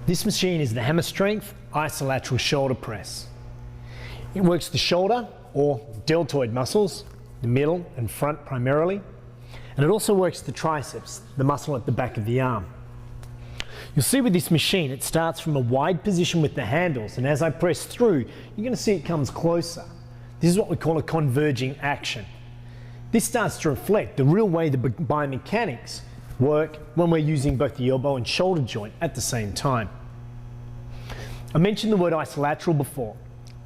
This machine is the Hammer Strength Isolateral Shoulder Press. It works the shoulder or deltoid muscles, the middle and front primarily, and it also works the triceps, the muscle at the back of the arm. You'll see with this machine it starts from a wide position with the handles, and as I press through you're going to see it comes closer. This is what we call a converging action. This starts to reflect the real way the biomechanics work when we're using both the elbow and shoulder joint at the same time. I mentioned the word isolateral before.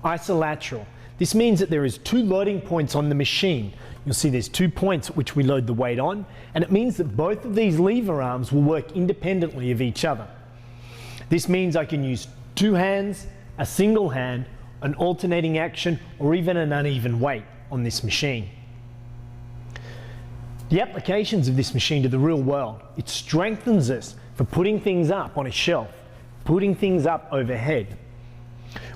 Isolateral. This means that there is two loading points on the machine. You'll see there's 2 points at which we load the weight on, and it means that both of these lever arms will work independently of each other. This means I can use two hands, a single hand, an alternating action, or even an uneven weight on this machine. The applications of this machine to the real world, it strengthens us for putting things up on a shelf, putting things up overhead.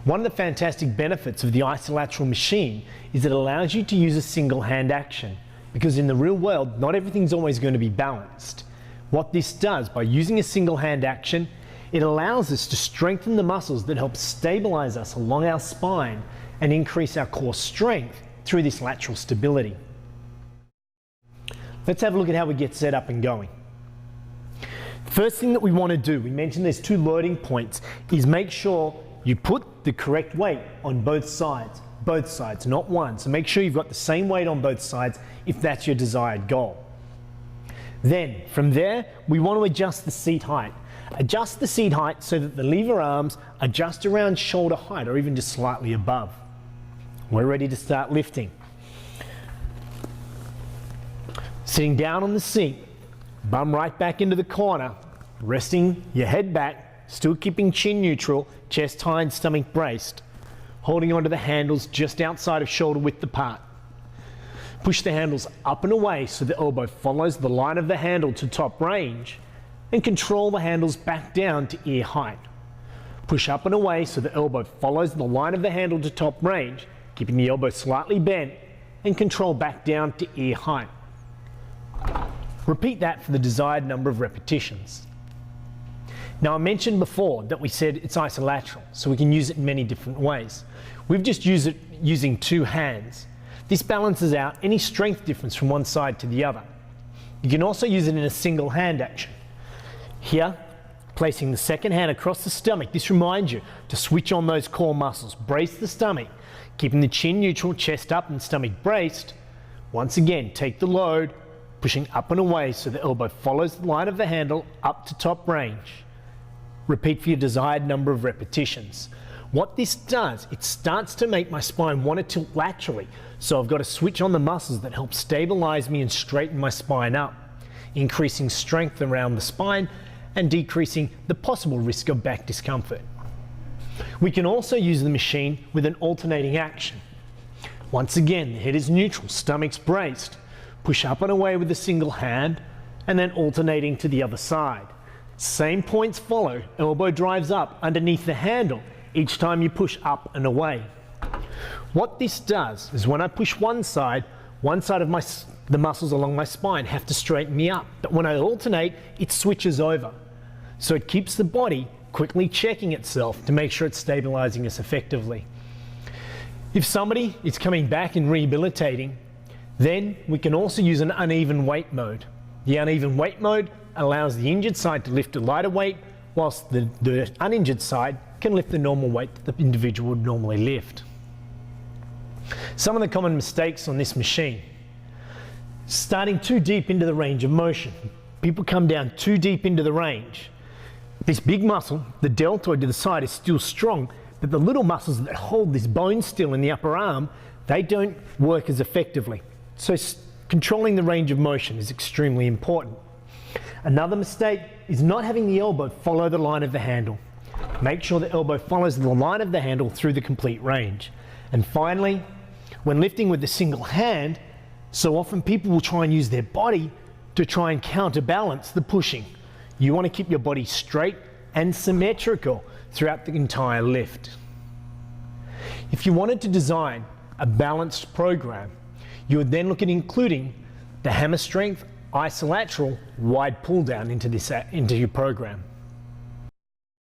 One of the fantastic benefits of the isolateral machine is it allows you to use a single hand action, because in the real world not everything's always going to be balanced. What this does, by using a single hand action, it allows us to strengthen the muscles that help stabilize us along our spine and increase our core strength through this lateral stability. Let's have a look at how we get set up and going. First thing that we want to do, we mentioned there's two loading points, is make sure you put the correct weight on both sides, not one. So make sure you've got the same weight on both sides if that's your desired goal. Then from there, we want to adjust the seat height. Adjust the seat height so that the lever arms are just around shoulder height or even just slightly above. We're ready to start lifting. Sitting down on the seat, bum right back into the corner, resting your head back, still keeping chin neutral, chest high and stomach braced, holding onto the handles just outside of shoulder width apart. Push the handles up and away so the elbow follows the line of the handle to top range, and control the handles back down to ear height. Push up and away so the elbow follows the line of the handle to top range, keeping the elbow slightly bent, and control back down to ear height. Repeat that for the desired number of repetitions. Now I mentioned before that we said it's isolateral, so we can use it in many different ways. We've just used it using two hands. This balances out any strength difference from one side to the other. You can also use it in a single hand action. Here, placing the second hand across the stomach, this reminds you to switch on those core muscles, brace the stomach, keeping the chin neutral, chest up and stomach braced. Once again, take the load, pushing up and away so the elbow follows the line of the handle up to top range. Repeat for your desired number of repetitions. What this does, it starts to make my spine want to tilt laterally, so I've got to switch on the muscles that help stabilize me and straighten my spine up, increasing strength around the spine and decreasing the possible risk of back discomfort. We can also use the machine with an alternating action. Once again, the head is neutral, stomach's braced. Push up and away with a single hand, and then alternating to the other side. Same points follow, elbow drives up underneath the handle each time you push up and away. What this does is when I push one side of the muscles along my spine have to straighten me up, but when I alternate, it switches over. So it keeps the body quickly checking itself to make sure it's stabilizing us effectively. If somebody is coming back and rehabilitating, then we can also use an uneven weight mode. The uneven weight mode allows the injured side to lift a lighter weight, whilst the uninjured side can lift the normal weight that the individual would normally lift. Some of the common mistakes on this machine: starting too deep into the range of motion. People come down too deep into the range. This big muscle, the deltoid to the side, is still strong, but the little muscles that hold this bone still in the upper arm, they don't work as effectively. So controlling the range of motion is extremely important. Another mistake is not having the elbow follow the line of the handle. Make sure the elbow follows the line of the handle through the complete range. And finally, when lifting with a single hand, so often people will try and use their body to try and counterbalance the pushing. You want to keep your body straight and symmetrical throughout the entire lift. If you wanted to design a balanced program, you would then look at including the Hammer Strength Isolateral wide pull down into your program.